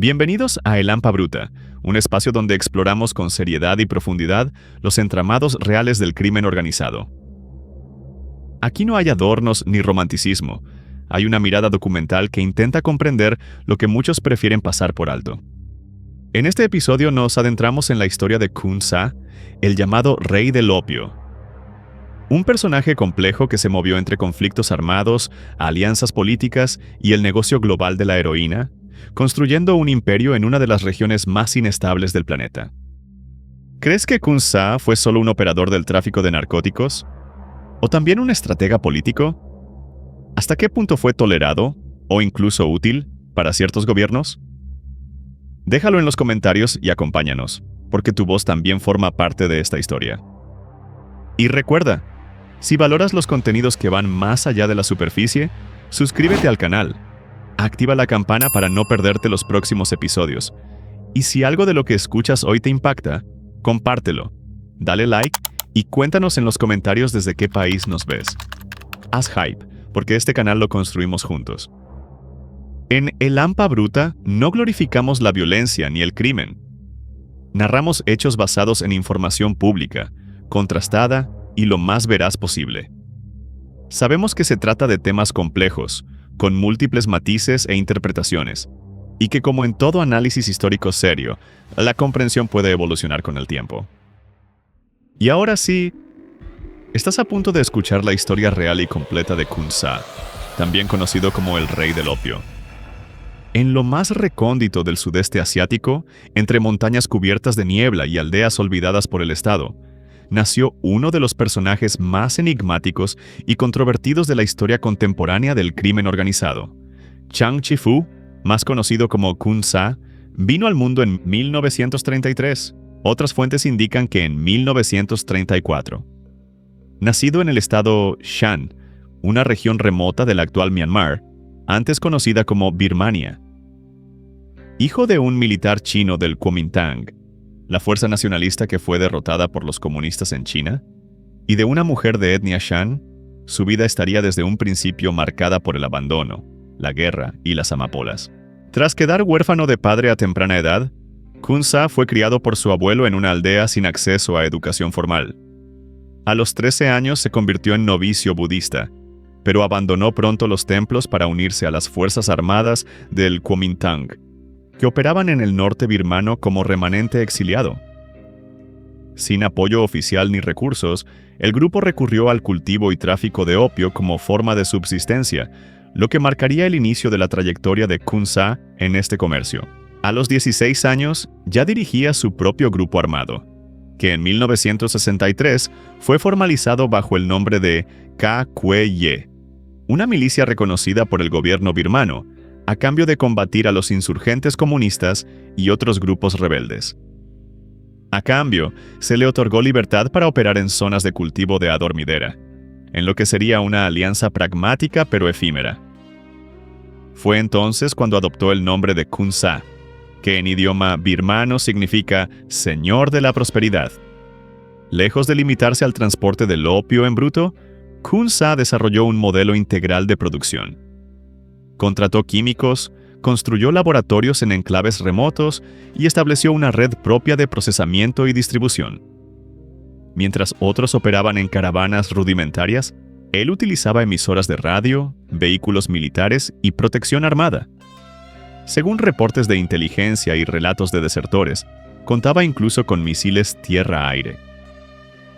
Bienvenidos a El Hampa Bruta, un espacio donde exploramos con seriedad y profundidad los entramados reales del crimen organizado. Aquí no hay adornos ni romanticismo, hay una mirada documental que intenta comprender lo que muchos prefieren pasar por alto. En este episodio nos adentramos en la historia de Khun Sa, el llamado Rey del Opio. Un personaje complejo que se movió entre conflictos armados, alianzas políticas y el negocio global de la heroína, construyendo un imperio en una de las regiones más inestables del planeta. ¿Crees que Khun Sa fue solo un operador del tráfico de narcóticos? ¿O también un estratega político? ¿Hasta qué punto fue tolerado, o incluso útil, para ciertos gobiernos? Déjalo en los comentarios y acompáñanos, porque tu voz también forma parte de esta historia. Y recuerda, si valoras los contenidos que van más allá de la superficie, suscríbete al canal. Activa la campana para no perderte los próximos episodios. Y si algo de lo que escuchas hoy te impacta, compártelo, dale like y cuéntanos en los comentarios desde qué país nos ves. Haz hype, porque este canal lo construimos juntos. En El Hampa Bruta no glorificamos la violencia ni el crimen. Narramos hechos basados en información pública, contrastada y lo más veraz posible. Sabemos que se trata de temas complejos, con múltiples matices e interpretaciones, y que como en todo análisis histórico serio, la comprensión puede evolucionar con el tiempo. Y ahora sí, estás a punto de escuchar la historia real y completa de Khun Sa, también conocido como el Rey del Opio. En lo más recóndito del sudeste asiático, entre montañas cubiertas de niebla y aldeas olvidadas por el Estado, nació uno de los personajes más enigmáticos y controvertidos de la historia contemporánea del crimen organizado. Chang Chi-fu, más conocido como Khun Sa, vino al mundo en 1933. Otras fuentes indican que en 1934. Nacido en el estado Shan, una región remota del actual Myanmar, antes conocida como Birmania. Hijo de un militar chino del Kuomintang, la fuerza nacionalista que fue derrotada por los comunistas en China, y de una mujer de etnia Shan, su vida estaría desde un principio marcada por el abandono, la guerra y las amapolas. Tras quedar huérfano de padre a temprana edad, Khun Sa fue criado por su abuelo en una aldea sin acceso a educación formal. A los 13 años se convirtió en novicio budista, pero abandonó pronto los templos para unirse a las fuerzas armadas del Kuomintang, que operaban en el norte birmano como remanente exiliado. Sin apoyo oficial ni recursos, el grupo recurrió al cultivo y tráfico de opio como forma de subsistencia, lo que marcaría el inicio de la trayectoria de Khun Sa en este comercio. A los 16 años, ya dirigía su propio grupo armado, que en 1963 fue formalizado bajo el nombre de KQUE, una milicia reconocida por el gobierno birmano, a cambio de combatir a los insurgentes comunistas y otros grupos rebeldes. A cambio, se le otorgó libertad para operar en zonas de cultivo de adormidera, en lo que sería una alianza pragmática pero efímera. Fue entonces cuando adoptó el nombre de Khun Sa, que en idioma birmano significa Señor de la Prosperidad. Lejos de limitarse al transporte del opio en bruto, Khun Sa desarrolló un modelo integral de producción. Contrató químicos, construyó laboratorios en enclaves remotos y estableció una red propia de procesamiento y distribución. Mientras otros operaban en caravanas rudimentarias, él utilizaba emisoras de radio, vehículos militares y protección armada. Según reportes de inteligencia y relatos de desertores, contaba incluso con misiles tierra-aire.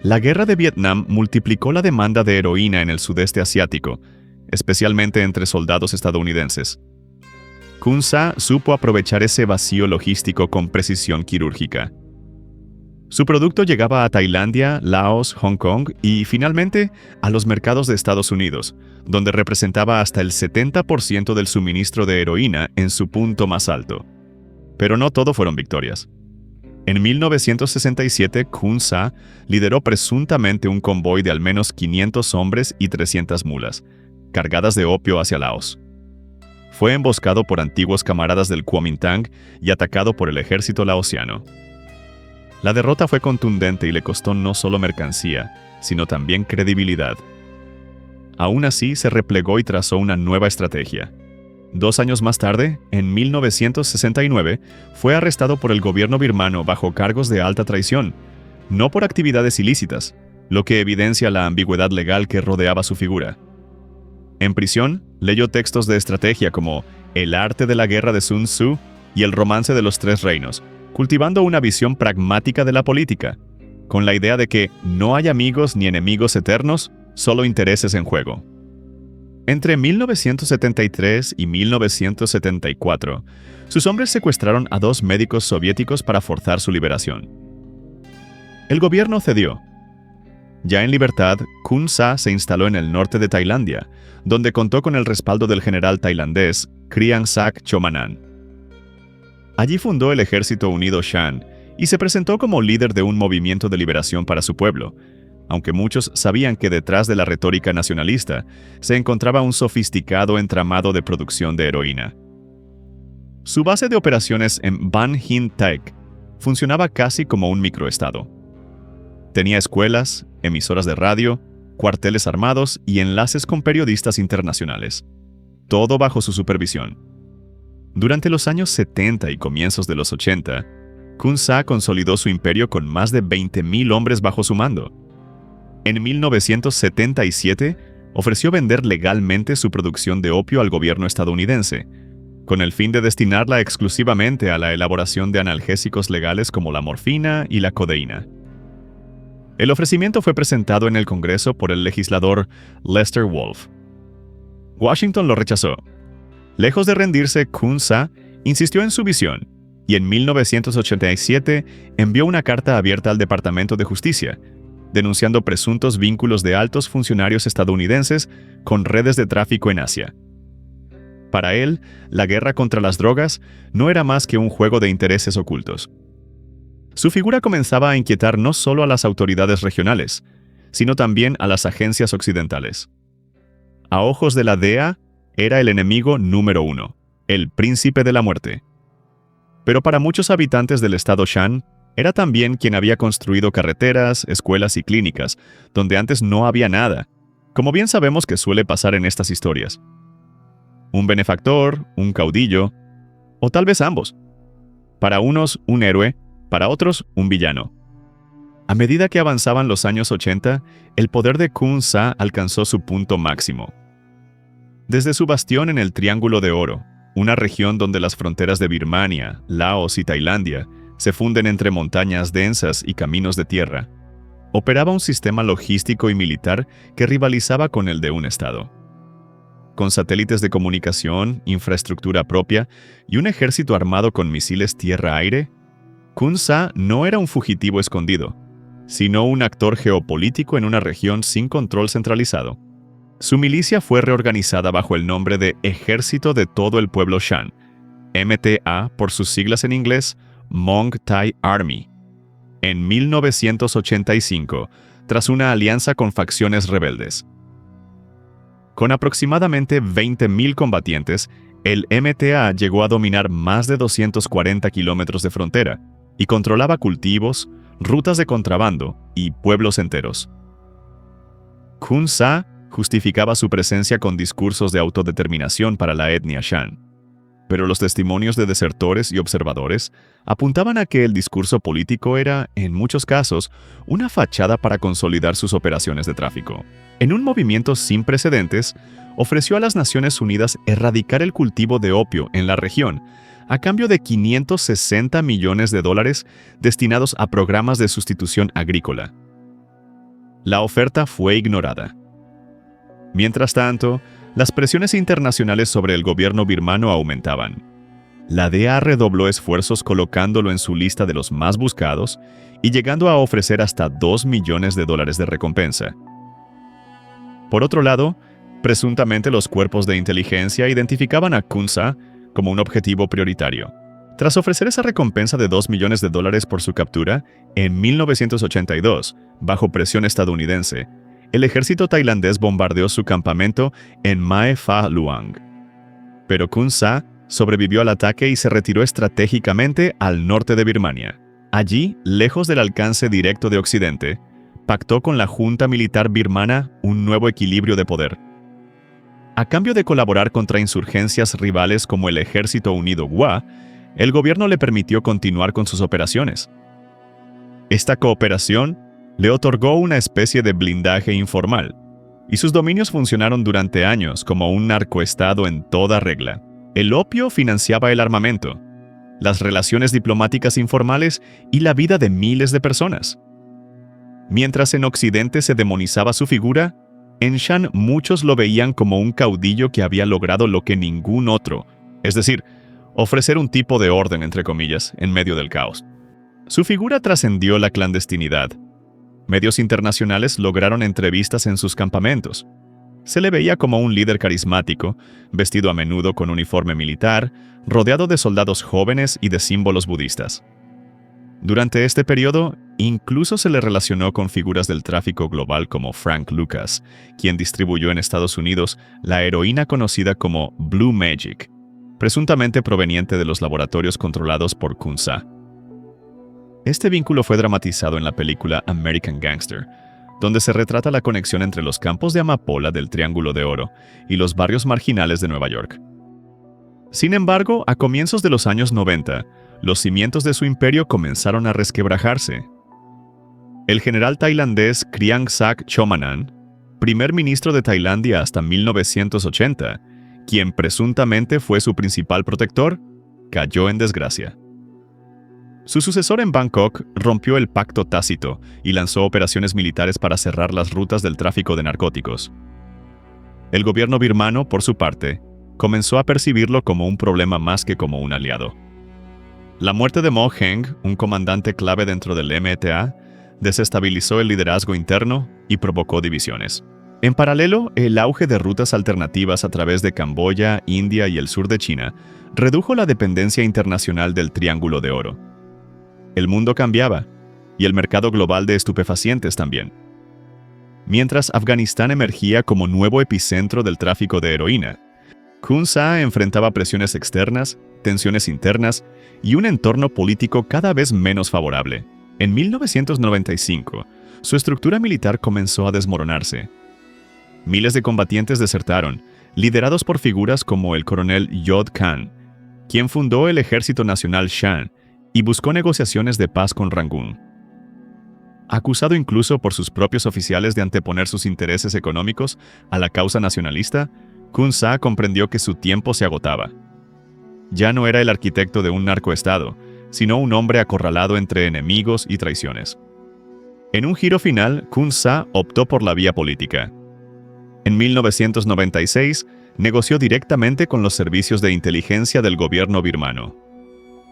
La guerra de Vietnam multiplicó la demanda de heroína en el sudeste asiático, especialmente entre soldados estadounidenses. Khun Sa supo aprovechar ese vacío logístico con precisión quirúrgica. Su producto llegaba a Tailandia, Laos, Hong Kong y, finalmente, a los mercados de Estados Unidos, donde representaba hasta el 70% del suministro de heroína en su punto más alto. Pero no todo fueron victorias. En 1967, Khun Sa lideró presuntamente un convoy de al menos 500 hombres y 300 mulas, cargadas de opio hacia Laos. Fue emboscado por antiguos camaradas del Kuomintang y atacado por el ejército laosiano. La derrota fue contundente y le costó no solo mercancía, sino también credibilidad. Aún así, se replegó y trazó una nueva estrategia: 2 años más tarde, en 1969, fue arrestado por el gobierno birmano bajo cargos de alta traición, no por actividades ilícitas, lo que evidencia la ambigüedad legal que rodeaba su figura. En prisión, leyó textos de estrategia como El arte de la guerra de Sun Tzu y El romance de los tres reinos, cultivando una visión pragmática de la política, con la idea de que no hay amigos ni enemigos eternos, solo intereses en juego. Entre 1973 y 1974, sus hombres secuestraron a 2 médicos soviéticos para forzar su liberación. El gobierno cedió. Ya en libertad, Kun Sa se instaló en el norte de Tailandia, donde contó con el respaldo del general tailandés Kriang Sak Chomanan. Allí fundó el Ejército Unido Shan y se presentó como líder de un movimiento de liberación para su pueblo, aunque muchos sabían que detrás de la retórica nacionalista se encontraba un sofisticado entramado de producción de heroína. Su base de operaciones en Ban Hin Taek funcionaba casi como un microestado. Tenía escuelas, emisoras de radio, cuarteles armados y enlaces con periodistas internacionales, todo bajo su supervisión. Durante los años 70 y comienzos de los 80, Kun Sa consolidó su imperio con más de 20.000 hombres bajo su mando. En 1977, ofreció vender legalmente su producción de opio al gobierno estadounidense, con el fin de destinarla exclusivamente a la elaboración de analgésicos legales como la morfina y la codeína. El ofrecimiento fue presentado en el Congreso por el legislador Lester Wolf. Washington lo rechazó. Lejos de rendirse, Kun Sa insistió en su visión y en 1987 envió una carta abierta al Departamento de Justicia, denunciando presuntos vínculos de altos funcionarios estadounidenses con redes de tráfico en Asia. Para él, la guerra contra las drogas no era más que un juego de intereses ocultos. Su figura comenzaba a inquietar no solo a las autoridades regionales, sino también a las agencias occidentales. A ojos de la DEA, era el enemigo número 1, el príncipe de la muerte. Pero para muchos habitantes del estado Shan, era también quien había construido carreteras, escuelas y clínicas, donde antes no había nada, como bien sabemos que suele pasar en estas historias. Un benefactor, un caudillo, o tal vez ambos. Para unos, un héroe, para otros, un villano. A medida que avanzaban los años 80, el poder de Kun Sa alcanzó su punto máximo. Desde su bastión en el Triángulo de Oro, una región donde las fronteras de Birmania, Laos y Tailandia se funden entre montañas densas y caminos de tierra, operaba un sistema logístico y militar que rivalizaba con el de un estado. Con satélites de comunicación, infraestructura propia y un ejército armado con misiles tierra-aire, Kun Sa no era un fugitivo escondido, sino un actor geopolítico en una región sin control centralizado. Su milicia fue reorganizada bajo el nombre de Ejército de Todo el Pueblo Shan, MTA por sus siglas en inglés, Mong Thai Army, en 1985, tras una alianza con facciones rebeldes. Con aproximadamente 20.000 combatientes, el MTA llegó a dominar más de 240 kilómetros de frontera y controlaba cultivos, rutas de contrabando y pueblos enteros. Kun Sa justificaba su presencia con discursos de autodeterminación para la etnia Shan, pero los testimonios de desertores y observadores apuntaban a que el discurso político era, en muchos casos, una fachada para consolidar sus operaciones de tráfico. En un movimiento sin precedentes, ofreció a las Naciones Unidas erradicar el cultivo de opio en la región, a cambio de $560 millones destinados a programas de sustitución agrícola. La oferta fue ignorada. Mientras tanto, las presiones internacionales sobre el gobierno birmano aumentaban. La DEA redobló esfuerzos colocándolo en su lista de los más buscados y llegando a ofrecer hasta $2 millones de recompensa. Por otro lado, presuntamente los cuerpos de inteligencia identificaban a Kun Sa como un objetivo prioritario. Tras ofrecer esa recompensa de $2 millones por su captura, en 1982, bajo presión estadounidense, el ejército tailandés bombardeó su campamento en Mae Pha Luang. Pero Kun Sa sobrevivió al ataque y se retiró estratégicamente al norte de Birmania. Allí, lejos del alcance directo de Occidente, pactó con la junta militar birmana un nuevo equilibrio de poder. A cambio de colaborar contra insurgencias rivales como el Ejército Unido GUA, el gobierno le permitió continuar con sus operaciones. Esta cooperación le otorgó una especie de blindaje informal, y sus dominios funcionaron durante años como un narcoestado en toda regla. El opio financiaba el armamento, las relaciones diplomáticas informales y la vida de miles de personas. Mientras en Occidente se demonizaba su figura, en Shan muchos lo veían como un caudillo que había logrado lo que ningún otro, es decir, ofrecer un tipo de orden, entre comillas, en medio del caos. Su figura trascendió la clandestinidad. Medios internacionales lograron entrevistas en sus campamentos. Se le veía como un líder carismático, vestido a menudo con uniforme militar, rodeado de soldados jóvenes y de símbolos budistas. Durante este periodo, incluso se le relacionó con figuras del tráfico global como Frank Lucas, quien distribuyó en Estados Unidos la heroína conocida como Blue Magic, presuntamente proveniente de los laboratorios controlados por Kun Sa. Este vínculo fue dramatizado en la película American Gangster, donde se retrata la conexión entre los campos de amapola del Triángulo de Oro y los barrios marginales de Nueva York. Sin embargo, a comienzos de los años 90, los cimientos de su imperio comenzaron a resquebrajarse. El general tailandés Kriang Sak Chomanan, primer ministro de Tailandia hasta 1980, quien presuntamente fue su principal protector, cayó en desgracia. Su sucesor en Bangkok rompió el pacto tácito y lanzó operaciones militares para cerrar las rutas del tráfico de narcóticos. El gobierno birmano, por su parte, comenzó a percibirlo como un problema más que como un aliado. La muerte de Mo Heng, un comandante clave dentro del MTA, desestabilizó el liderazgo interno y provocó divisiones. En paralelo, el auge de rutas alternativas a través de Camboya, India y el sur de China redujo la dependencia internacional del Triángulo de Oro. El mundo cambiaba, y el mercado global de estupefacientes también. Mientras Afganistán emergía como nuevo epicentro del tráfico de heroína, Kun Sa enfrentaba presiones externas, tensiones internas y un entorno político cada vez menos favorable. En 1995, su estructura militar comenzó a desmoronarse. Miles de combatientes desertaron, liderados por figuras como el coronel Yod Khan, quien fundó el Ejército Nacional Shan y buscó negociaciones de paz con Rangoon. Acusado incluso por sus propios oficiales de anteponer sus intereses económicos a la causa nacionalista, Kun Sa comprendió que su tiempo se agotaba. Ya no era el arquitecto de un narcoestado, sino un hombre acorralado entre enemigos y traiciones. En un giro final, Kun Sa optó por la vía política. En 1996, negoció directamente con los servicios de inteligencia del gobierno birmano.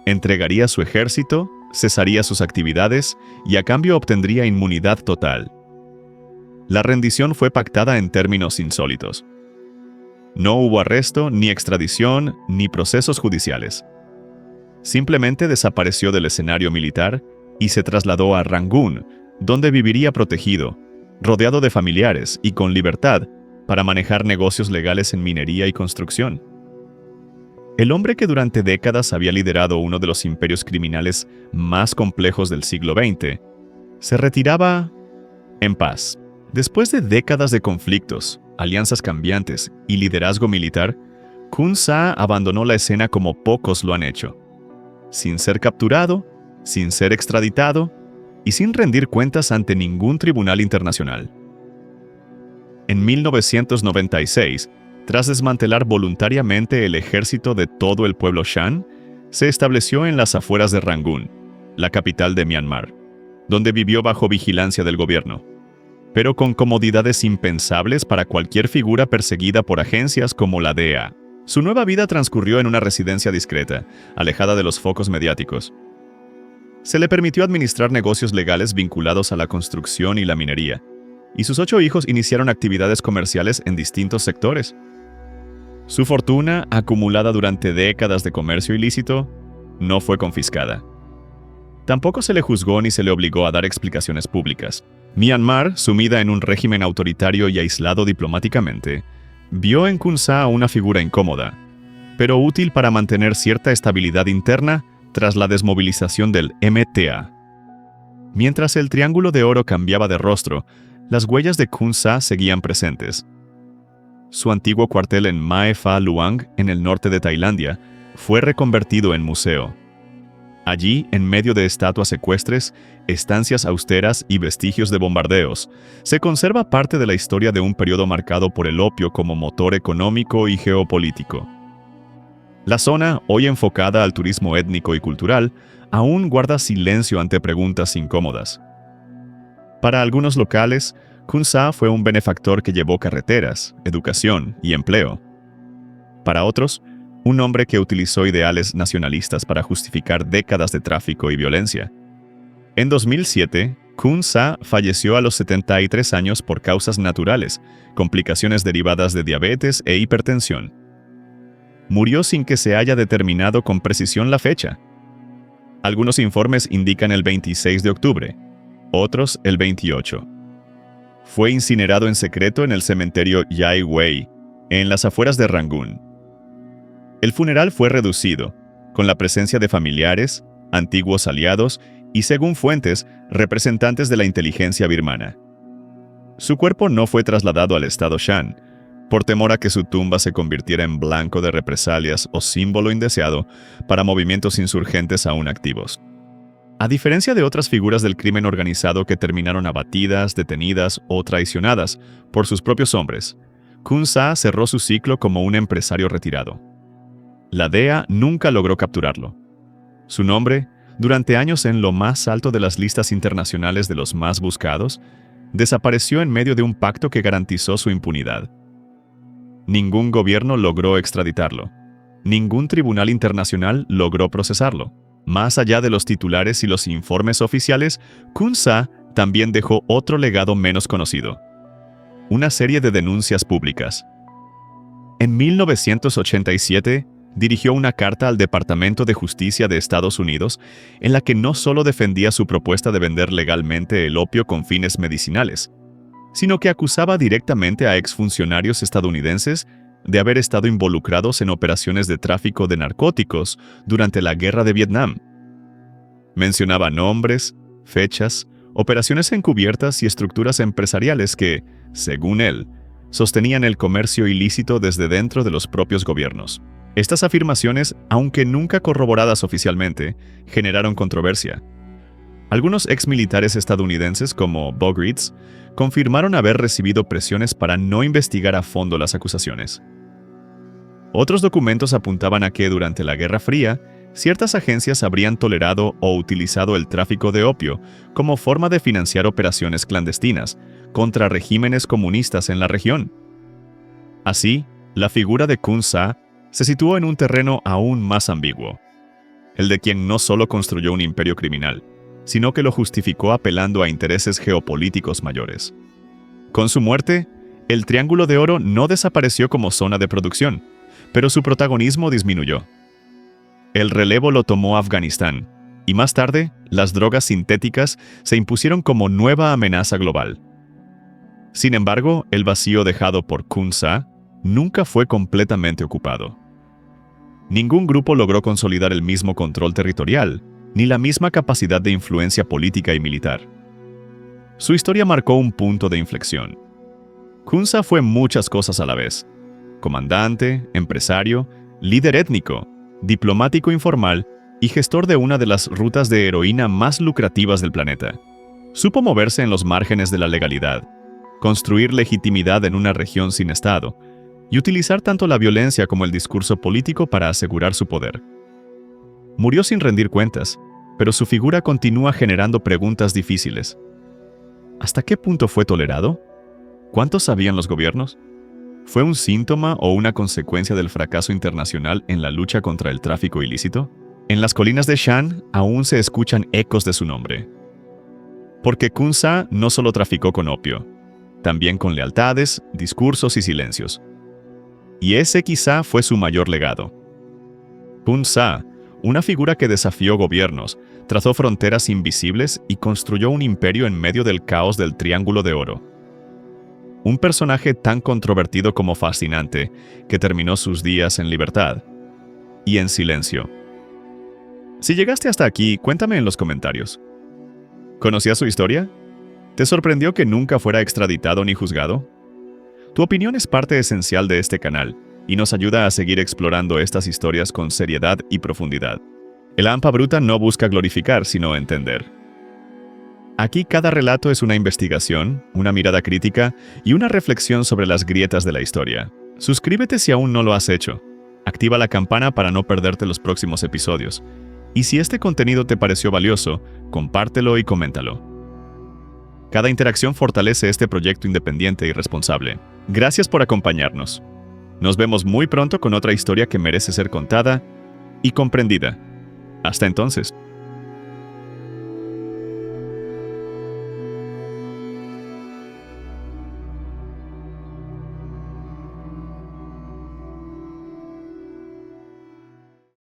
Entregaría su ejército, cesaría sus actividades y a cambio obtendría inmunidad total. La rendición fue pactada en términos insólitos. No hubo arresto, ni extradición, ni procesos judiciales. Simplemente desapareció del escenario militar y se trasladó a Rangoon, donde viviría protegido, rodeado de familiares y con libertad para manejar negocios legales en minería y construcción. El hombre que durante décadas había liderado uno de los imperios criminales más complejos del siglo XX, se retiraba en paz. Después de décadas de conflictos, alianzas cambiantes y liderazgo militar, Kun Sa abandonó la escena como pocos lo han hecho, sin ser capturado, sin ser extraditado y sin rendir cuentas ante ningún tribunal internacional. En 1996, tras desmantelar voluntariamente el ejército de todo el pueblo Shan, se estableció en las afueras de Rangoon, la capital de Myanmar, donde vivió bajo vigilancia del gobierno, pero con comodidades impensables para cualquier figura perseguida por agencias como la DEA. Su nueva vida transcurrió en una residencia discreta, alejada de los focos mediáticos. Se le permitió administrar negocios legales vinculados a la construcción y la minería, y sus 8 hijos iniciaron actividades comerciales en distintos sectores. Su fortuna, acumulada durante décadas de comercio ilícito, no fue confiscada. Tampoco se le juzgó ni se le obligó a dar explicaciones públicas. Myanmar, sumida en un régimen autoritario y aislado diplomáticamente, vio en Kun Sa una figura incómoda, pero útil para mantener cierta estabilidad interna tras la desmovilización del MTA. Mientras el Triángulo de Oro cambiaba de rostro, las huellas de Kun Sa seguían presentes. su antiguo cuartel en Mae Pha Luang, en el norte de Tailandia, fue reconvertido en museo. Allí, en medio de estatuas ecuestres, estancias austeras y vestigios de bombardeos, se conserva parte de la historia de un periodo marcado por el opio como motor económico y geopolítico. La zona, hoy enfocada al turismo étnico y cultural, aún guarda silencio ante preguntas incómodas. Para algunos locales, Kun Sa fue un benefactor que llevó carreteras, educación y empleo. Para otros, un hombre que utilizó ideales nacionalistas para justificar décadas de tráfico y violencia. En 2007, Kun Sa falleció a los 73 años por causas naturales, complicaciones derivadas de diabetes e hipertensión. Murió sin que se haya determinado con precisión la fecha. Algunos informes indican el 26 de octubre, otros el 28. Fue incinerado en secreto en el cementerio Yai Wei, en las afueras de Rangún. El funeral fue reducido, con la presencia de familiares, antiguos aliados y, según fuentes, representantes de la inteligencia birmana. Su cuerpo no fue trasladado al estado Shan, por temor a que su tumba se convirtiera en blanco de represalias o símbolo indeseado para movimientos insurgentes aún activos. A diferencia de otras figuras del crimen organizado que terminaron abatidas, detenidas o traicionadas por sus propios hombres, Kun Sa cerró su ciclo como un empresario retirado. La DEA nunca logró capturarlo. Su nombre, durante años en lo más alto de las listas internacionales de los más buscados, desapareció en medio de un pacto que garantizó su impunidad. Ningún gobierno logró extraditarlo. Ningún tribunal internacional logró procesarlo. Más allá de los titulares y los informes oficiales, Kun Sa también dejó otro legado menos conocido: una serie de denuncias públicas. En 1987, dirigió una carta al Departamento de Justicia de Estados Unidos en la que no solo defendía su propuesta de vender legalmente el opio con fines medicinales, sino que acusaba directamente a exfuncionarios estadounidenses de haber estado involucrados en operaciones de tráfico de narcóticos durante la Guerra de Vietnam. Mencionaba nombres, fechas, operaciones encubiertas y estructuras empresariales que, según él, sostenían el comercio ilícito desde dentro de los propios gobiernos. Estas afirmaciones, aunque nunca corroboradas oficialmente, generaron controversia. Algunos exmilitares estadounidenses, como Bo Gritz, confirmaron haber recibido presiones para no investigar a fondo las acusaciones. Otros documentos apuntaban a que durante la Guerra Fría, ciertas agencias habrían tolerado o utilizado el tráfico de opio como forma de financiar operaciones clandestinas contra regímenes comunistas en la región. Así, la figura de Kun Sa se situó en un terreno aún más ambiguo, el de quien no solo construyó un imperio criminal, sino que lo justificó apelando a intereses geopolíticos mayores. Con su muerte, el Triángulo de Oro no desapareció como zona de producción, pero su protagonismo disminuyó. El relevo lo tomó Afganistán, y más tarde, las drogas sintéticas se impusieron como nueva amenaza global. Sin embargo, el vacío dejado por Kun Sa nunca fue completamente ocupado. Ningún grupo logró consolidar el mismo control territorial, ni la misma capacidad de influencia política y militar. Su historia marcó un punto de inflexión. Kun Sa fue muchas cosas a la vez: comandante, empresario, líder étnico, diplomático informal y gestor de una de las rutas de heroína más lucrativas del planeta. Supo moverse en los márgenes de la legalidad, construir legitimidad en una región sin Estado, y utilizar tanto la violencia como el discurso político para asegurar su poder. Murió sin rendir cuentas, pero su figura continúa generando preguntas difíciles. ¿Hasta qué punto fue tolerado? ¿Cuánto sabían los gobiernos? ¿Fue un síntoma o una consecuencia del fracaso internacional en la lucha contra el tráfico ilícito? En las colinas de Shan aún se escuchan ecos de su nombre. Porque Kun Sa no solo traficó con opio, también con lealtades, discursos y silencios. Y ese quizá fue su mayor legado. Kun Sa, una figura que desafió gobiernos, trazó fronteras invisibles y construyó un imperio en medio del caos del Triángulo de Oro. Un personaje tan controvertido como fascinante, que terminó sus días en libertad y en silencio. Si llegaste hasta aquí, cuéntame en los comentarios. ¿Conocías su historia? ¿Te sorprendió que nunca fuera extraditado ni juzgado? Tu opinión es parte esencial de este canal y nos ayuda a seguir explorando estas historias con seriedad y profundidad. El AMPA Bruta no busca glorificar, sino entender. Aquí cada relato es una investigación, una mirada crítica y una reflexión sobre las grietas de la historia. Suscríbete si aún no lo has hecho. Activa la campana para no perderte los próximos episodios. Y si este contenido te pareció valioso, compártelo y coméntalo. Cada interacción fortalece este proyecto independiente y responsable. Gracias por acompañarnos. Nos vemos muy pronto con otra historia que merece ser contada y comprendida. Hasta entonces.